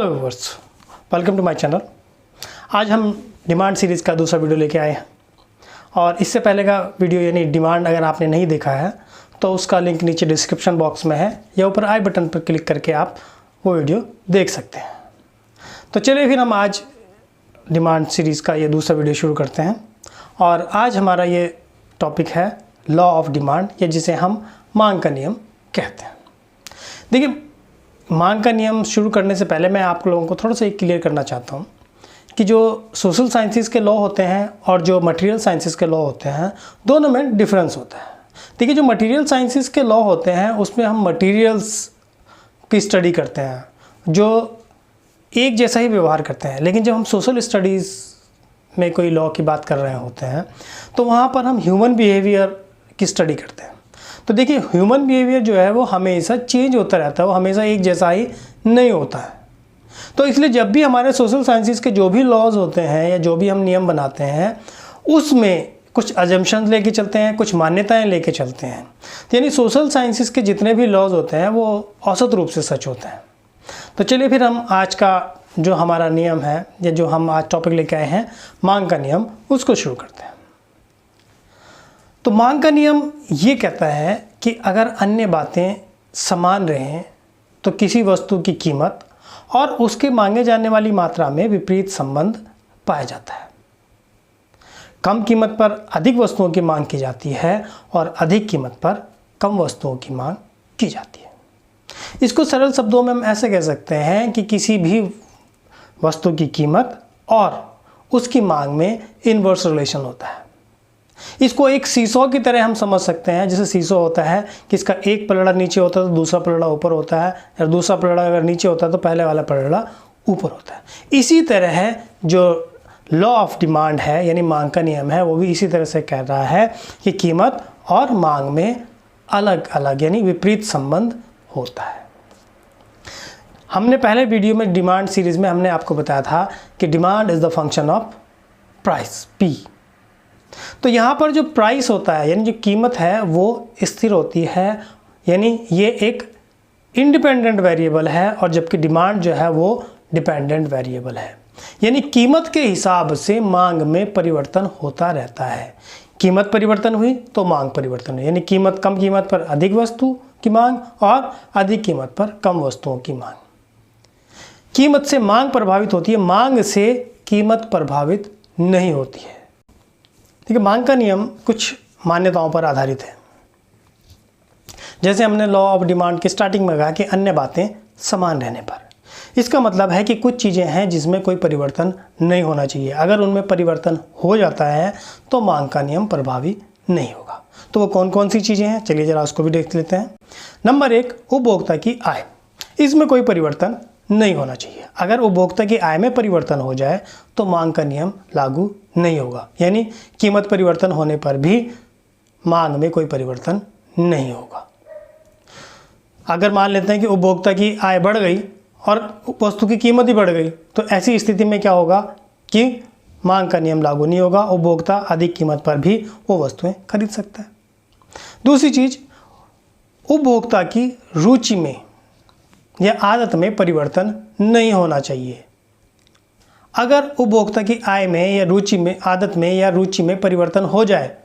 Hello viewers, welcome to my channel. आज हम demand series का दूसरा वीडियो लेके आए हैं और इससे पहले का वीडियो यानी डिमांड अगर आपने नहीं देखा है तो उसका लिंक नीचे डिस्क्रिप्शन बॉक्स में है या ऊपर आई बटन पर क्लिक करके आप वो वीडियो देख सकते हैं। तो चलिए फिर हम आज डिमांड सीरीज़ का ये दूसरा वीडियो शुरू करते हैं और आज हमारा ये टॉपिक है लॉ ऑफ डिमांड या जिसे हम मांग का नियम कहते हैं। देखिए, मांग का नियम शुरू करने से पहले मैं आप लोगों को थोड़ा सा क्लियर करना चाहता हूँ कि जो सोशल साइंसेस के लॉ होते हैं और जो मटेरियल साइंसेस के लॉ होते हैं दोनों में डिफरेंस होता है। देखिए, जो मटेरियल साइंसेस के लॉ होते हैं उसमें हम मटेरियल्स की स्टडी करते हैं जो एक जैसा ही व्यवहार करते हैं, लेकिन जब हम सोशल स्टडीज़ में कोई लॉ की बात कर रहे होते हैं तो वहाँ पर हम ह्यूमन बिहेवियर की स्टडी करते हैं। तो देखिए, ह्यूमन बिहेवियर जो है वो हमेशा चेंज होता रहता है, वो हमेशा एक जैसा ही नहीं होता है। तो इसलिए जब भी हमारे सोशल साइंसेस के जो भी लॉज होते हैं या जो भी हम नियम बनाते हैं उसमें कुछ अजम्पशंस लेके चलते हैं, कुछ मान्यताएं लेके चलते हैं। यानी सोशल साइंसेस के जितने भी लॉज होते हैं वो औसत रूप से सच होते हैं। तो चलिए फिर हम आज का जो हमारा नियम है या जो हम आज टॉपिक लेके आए हैं मांग का नियम, उसको शुरू करते हैं। तो मांग का नियम ये कहता है कि अगर अन्य बातें समान रहें तो किसी वस्तु की कीमत और उसके मांगे जाने वाली मात्रा में विपरीत संबंध पाया जाता है। कम कीमत पर अधिक वस्तुओं की मांग की जाती है और अधिक कीमत पर कम वस्तुओं की मांग की जाती है। इसको सरल शब्दों में हम ऐसे कह सकते हैं कि किसी भी वस्तु की कीमत और उसकी मांग में इनवर्स रिलेशन होता है। इसको एक सीसॉ की तरह हम समझ सकते हैं। जैसे सीसॉ होता है कि इसका एक पलड़ा नीचे होता है तो दूसरा पलड़ा ऊपर होता है, और दूसरा पलड़ा अगर नीचे होता है तो पहले वाला पलड़ा ऊपर होता है। इसी तरह है जो लॉ ऑफ डिमांड है यानी मांग का नियम है, वो भी इसी तरह से कह रहा है कि कीमत और मांग में अलग अलग यानी विपरीत संबंध होता है। हमने पहले वीडियो में डिमांड सीरीज़ में हमने आपको बताया था कि demand is the function of price, P. तो यहाँ पर जो प्राइस होता है यानी जो कीमत है वो स्थिर होती है, यानी ये एक इंडिपेंडेंट वेरिएबल है, और जबकि डिमांड जो है वो डिपेंडेंट वेरिएबल है। यानी कीमत के हिसाब से मांग में परिवर्तन होता रहता है। कीमत परिवर्तन हुई तो मांग परिवर्तन हुई, यानी कीमत कम कीमत पर अधिक वस्तु की मांग और अधिक कीमत पर कम वस्तुओं की मांग। कीमत से मांग प्रभावित होती है, मांग से कीमत प्रभावित नहीं होती है। ठीक है, मांग का नियम कुछ मान्यताओं पर आधारित है। जैसे हमने लॉ ऑफ डिमांड के स्टार्टिंग में कहा कि अन्य बातें समान रहने पर, इसका मतलब है कि कुछ चीज़ें हैं जिसमें कोई परिवर्तन नहीं होना चाहिए। अगर उनमें परिवर्तन हो जाता है तो मांग का नियम प्रभावी नहीं होगा। तो वो कौन कौन सी चीज़ें हैं, चलिए ज़रा उसको भी देख लेते हैं। नंबर 1, उपभोक्ता की आय। इसमें कोई परिवर्तन नहीं होना चाहिए। अगर उपभोक्ता की आय में परिवर्तन हो जाए तो मांग का नियम लागू नहीं होगा, यानी कीमत परिवर्तन होने पर भी मांग में कोई परिवर्तन नहीं होगा। अगर मान लेते हैं कि उपभोक्ता की आय बढ़ गई और वस्तु की कीमत ही बढ़ गई तो ऐसी स्थिति में क्या होगा कि मांग का नियम लागू नहीं होगा, उपभोक्ता अधिक कीमत पर भी वो वस्तुएं खरीद सकता है। दूसरी चीज़, उपभोक्ता की रुचि में या आदत में परिवर्तन नहीं होना चाहिए। अगर उपभोक्ता की आय में या रुचि में, आदत में या रुचि में परिवर्तन हो जाए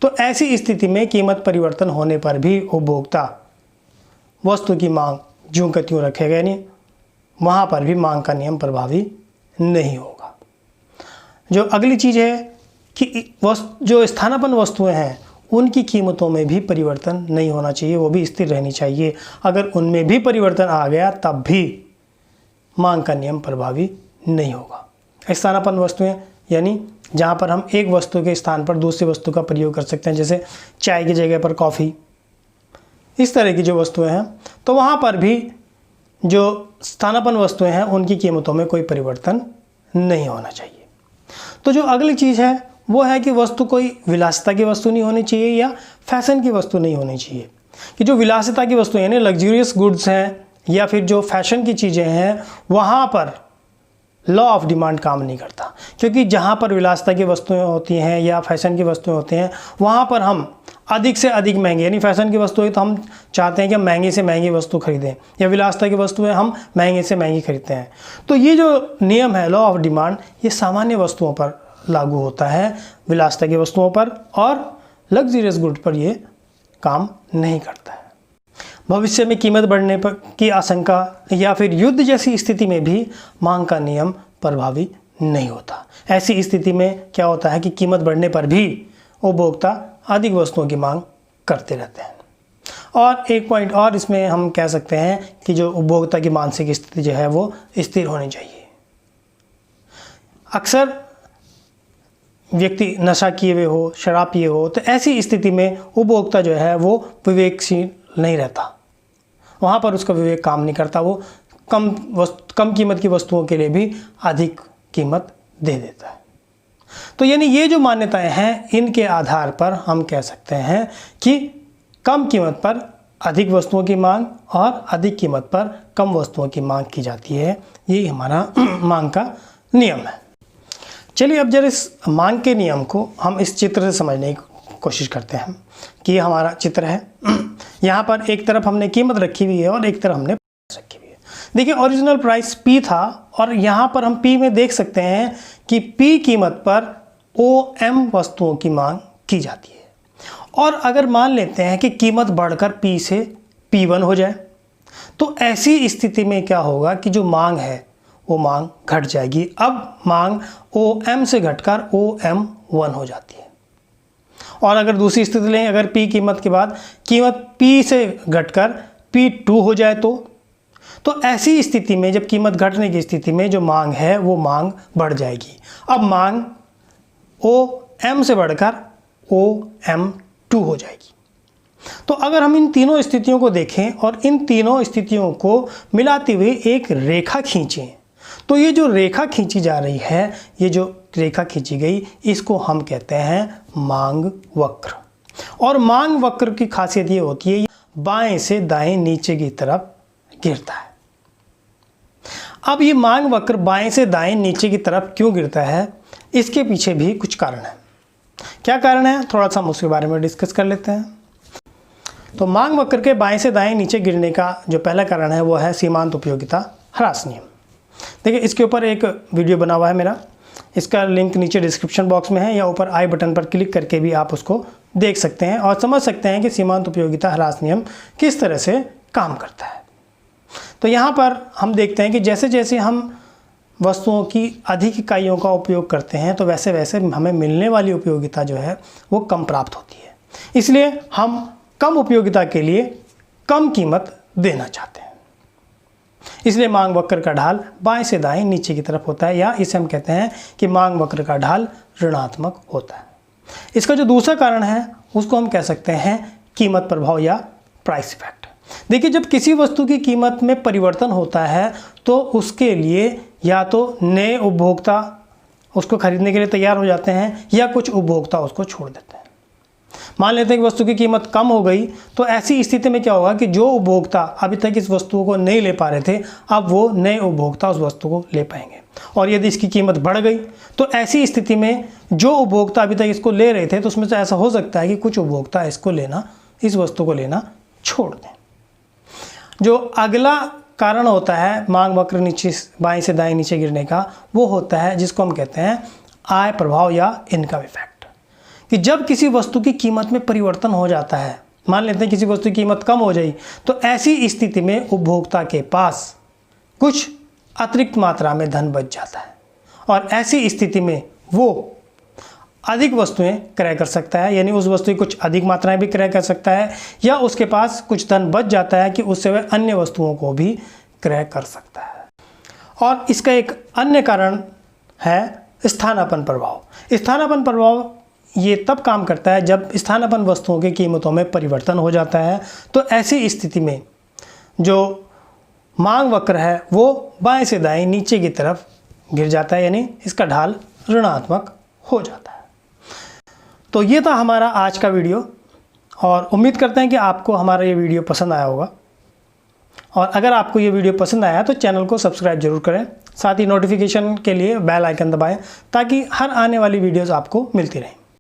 तो ऐसी स्थिति में कीमत परिवर्तन होने पर भी उपभोक्ता वस्तु की मांग ज्यों का त्यों रखेगा, यानी वहाँ पर भी मांग का नियम प्रभावी नहीं होगा। जो अगली चीज़ है कि जो स्थानापन्न वस्तुएं हैं उनकी कीमतों में भी परिवर्तन नहीं होना चाहिए, वो भी स्थिर रहनी चाहिए। अगर उनमें भी परिवर्तन आ गया तब भी मांग का नियम प्रभावी नहीं होगा। स्थानापन्न वस्तुएं यानी जहाँ पर हम एक वस्तु के स्थान पर दूसरी वस्तु का प्रयोग कर सकते हैं, जैसे चाय की जगह पर कॉफ़ी, इस तरह की जो वस्तुएं हैं, तो वहाँ पर भी जो स्थानापन्न वस्तुएं हैं उनकी कीमतों में कोई परिवर्तन नहीं होना चाहिए। तो जो अगली चीज़ है वो है कि वस्तु कोई विलासिता की वस्तु नहीं होनी चाहिए या फैशन की वस्तु नहीं होनी चाहिए। कि जो विलासिता की वस्तु यानी लग्जूरियस गुड्स हैं या फिर जो फैशन की चीज़ें हैं वहाँ पर लॉ ऑफ डिमांड काम नहीं करता, क्योंकि जहाँ पर विलासिता की वस्तुएं होती हैं या फैशन की वस्तुएं होती हैं वहाँ पर हम अधिक से अधिक महंगे, यानी फैशन की वस्तुएं तो हम चाहते हैं कि हम महंगी से महंगी वस्तु खरीदें, या विलासिता की वस्तुएं हम महंगे से महंगी खरीदते हैं। तो ये जो नियम है लॉ ऑफ डिमांड, ये सामान्य वस्तुओं पर लागू होता है, विलासिता की वस्तुओं पर और लग्जरियस गुड पर ये काम नहीं करता है। भविष्य में कीमत बढ़ने पर की आशंका या फिर युद्ध जैसी स्थिति में भी मांग का नियम प्रभावी नहीं होता। ऐसी स्थिति में क्या होता है कि कीमत बढ़ने पर भी उपभोक्ता अधिक वस्तुओं की मांग करते रहते हैं। और एक पॉइंट और इसमें हम कह सकते हैं कि जो उपभोक्ता की मानसिक स्थिति जो है वो स्थिर होनी चाहिए। अक्सर व्यक्ति नशा किए हुए हो, शराब पिए हो, तो ऐसी स्थिति में उपभोक्ता जो है वो विवेकशील नहीं रहता, वहाँ पर उसका विवेक काम नहीं करता, वो कम कीमत की वस्तुओं के लिए भी अधिक कीमत दे देता है। तो यानी ये जो मान्यताएं हैं, इनके आधार पर हम कह सकते हैं कि कम कीमत पर अधिक वस्तुओं की मांग और अधिक कीमत पर कम वस्तुओं की मांग की जाती है। ये हमारा मांग का नियम है। चलिए अब जरा इस मांग के नियम को हम इस चित्र से समझने की कोशिश करते हैं कि ये हमारा चित्र है। यहाँ पर एक तरफ हमने कीमत रखी हुई है और एक तरफ हमने प्राइस रखी हुई है। देखिए ओरिजिनल प्राइस P था और यहाँ पर हम P में देख सकते हैं कि P कीमत पर OM वस्तुओं की मांग की जाती है। और अगर मान लेते हैं कि कीमत बढ़कर P से P1 हो जाए, तो ऐसी स्थिति में क्या होगा कि जो मांग है वो मांग घट जाएगी। अब मांग OM से घटकर OM1 हो जाती है। और अगर दूसरी स्थिति लें, अगर P कीमत के बाद कीमत P से घटकर P2 हो जाए तो ऐसी स्थिति में जब कीमत घटने की स्थिति में जो मांग है वो मांग बढ़ जाएगी। अब मांग OM से बढ़कर OM2 हो जाएगी। तो अगर हम इन तीनों स्थितियों को देखें और इन तीनों स्थितियों को मिलाते हुए एक रेखा खींचें, तो ये जो रेखा खींची जा रही है, ये जो रेखा खींची गई, इसको हम कहते हैं मांग वक्र। और मांग वक्र की खासियत ये होती है बाएं से दाएं नीचे की तरफ गिरता है। अब ये मांग वक्र बाएं से दाएं नीचे की तरफ क्यों गिरता है, इसके पीछे भी कुछ कारण है। क्या कारण है, थोड़ा सा हम उसके बारे में डिस्कस कर लेते हैं। तो मांग वक्र के बाएं से दाएं नीचे गिरने का जो पहला कारण है वो है सीमांत उपयोगिता ह्रास नियम। देखिए इसके ऊपर एक वीडियो बना हुआ है मेरा, इसका लिंक नीचे डिस्क्रिप्शन बॉक्स में है या ऊपर आई बटन पर क्लिक करके भी आप उसको देख सकते हैं और समझ सकते हैं कि सीमांत उपयोगिता ह्रास नियम किस तरह से काम करता है। तो यहाँ पर हम देखते हैं कि जैसे जैसे हम वस्तुओं की अधिक इकाइयों का उपयोग करते हैं तो वैसे वैसे हमें मिलने वाली उपयोगिता जो है वो कम प्राप्त होती है। इसलिए हम कम उपयोगिता के लिए कम कीमत देना चाहते हैं। इसलिए मांग वक्र का ढाल बाएं से दाएं नीचे की तरफ होता है, या इसे हम कहते हैं कि मांग वक्र का ढाल ऋणात्मक होता है। इसका जो दूसरा कारण है उसको हम कह सकते हैं कीमत प्रभाव या प्राइस इफेक्ट। देखिए जब किसी वस्तु की कीमत में परिवर्तन होता है तो उसके लिए या तो नए उपभोक्ता उसको खरीदने के लिए तैयार हो जाते हैं या कुछ उपभोक्ता उसको छोड़ देते हैं। मान लेते हैं कि वस्तु की कीमत कम हो गई, तो ऐसी स्थिति में क्या होगा कि जो उपभोक्ता अभी तक इस वस्तु को नहीं ले पा रहे थे, अब वो नए उपभोक्ता उस वस्तु को ले पाएंगे। और यदि इसकी कीमत बढ़ गई तो ऐसी स्थिति में जो उपभोक्ता अभी तक इसको ले रहे थे, तो उसमें से ऐसा हो सकता है कि कुछ उपभोक्ता इस वस्तु को लेना छोड़ दें। जो अगला कारण होता है मांग वक्र नीचे बाएं से दाएं नीचे गिरने का, वो होता है जिसको हम कहते हैं आय प्रभाव या इनकम इफेक्ट। कि जब किसी वस्तु की कीमत में परिवर्तन हो जाता है, मान लेते हैं किसी वस्तु की कीमत कम हो जाए, तो ऐसी स्थिति में उपभोक्ता के पास कुछ अतिरिक्त मात्रा में धन बच जाता है और ऐसी स्थिति में वो अधिक वस्तुएं क्रय कर सकता है, यानी उस वस्तु की कुछ अधिक मात्राएं भी क्रय कर सकता है, या उसके पास कुछ धन बच जाता है कि उससे वह अन्य वस्तुओं को भी क्रय कर सकता है। और इसका एक अन्य कारण है स्थानापन्न प्रभाव। स्थानापन्न प्रभाव ये तब काम करता है जब स्थानापन्न वस्तुओं की कीमतों में परिवर्तन हो जाता है। तो ऐसी स्थिति में जो मांग वक्र है वो बाएं से दाएं नीचे की तरफ गिर जाता है, यानी इसका ढाल ऋणात्मक हो जाता है। तो ये था हमारा आज का वीडियो और उम्मीद करते हैं कि आपको हमारा ये वीडियो पसंद आया होगा। और अगर आपको ये वीडियो पसंद आया तो चैनल को सब्सक्राइब जरूर करें, साथ ही नोटिफिकेशन के लिए बेल आइकन दबाएं ताकि हर आने वाली वीडियोस आपको मिलती रहें।